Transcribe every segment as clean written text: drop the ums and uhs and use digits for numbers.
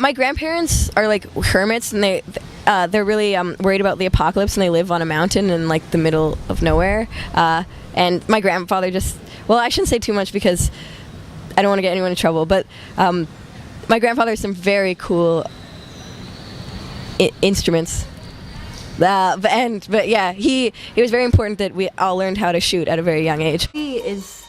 My grandparents are like hermits, and they're really worried about the apocalypse, and they live on a mountain in like the middle of nowhere. And my grandfather well, I shouldn't say too much because I don't want to get anyone in trouble, but my grandfather has some very cool instruments. But yeah, it was very important that we all learned how to shoot at a very young age. He is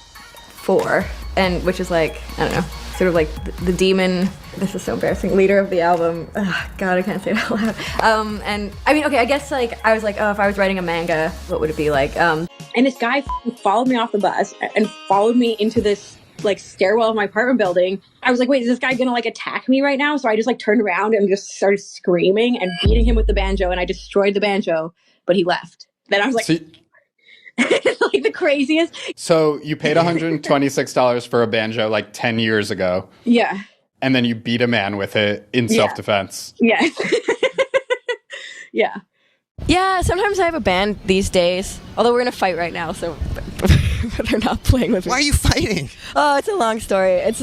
4, and which is like, I don't know, sort of like the demon. This is so embarrassing. Leader of the album. Ugh, God, I can't say it out loud. And I mean, okay, I guess like I was like, oh, if I was writing a manga, what would it be like? And this guy followed me off the bus and followed me into this like stairwell of my apartment building. I was like, wait, is this guy gonna like attack me right now? So I just like turned around and just started screaming and beating him with the banjo, and I destroyed the banjo, but he left. Then I was like, it's like the craziest. So you paid $126 for a banjo like 10 years ago. Yeah. And then you beat a man with it in self-defense. Yeah. Yeah. Yeah, sometimes I have a band these days. Although we're in a fight right now, so but they're not playing with me. Why are you fighting? Oh, it's a long story. It's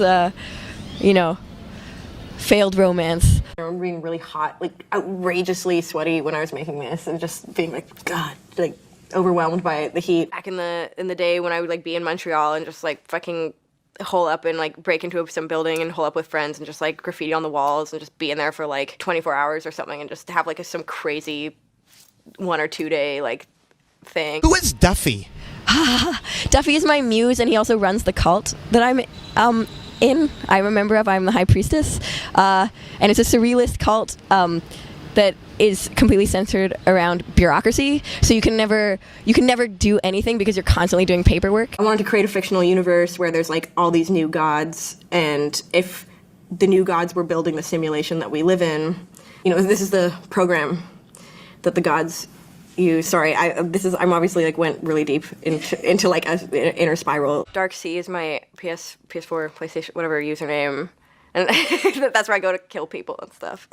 failed romance. I remember being really hot, like outrageously sweaty when I was making this, and just being like, God, like overwhelmed by the heat. Back in the day when I would like be in Montreal and just like fucking hole up and like break into some building and hole up with friends and just like graffiti on the walls and just be in there for like 24 hours or something and just have like some crazy 1 or 2 day like thing. Who is Duffy? Duffy is my muse, and he also runs the cult that I'm in. I'm a member of. I'm the high priestess, and it's a surrealist cult that is completely centered around bureaucracy. So you can never do anything because you're constantly doing paperwork. I wanted to create a fictional universe where there's like all these new gods, and if the new gods were building the simulation that we live in, you know, this is the program that the gods use. Sorry, I'm obviously like went really deep into like an inner spiral. Dark Sea is my PS4, PlayStation, whatever username, and that's where I go to kill people and stuff.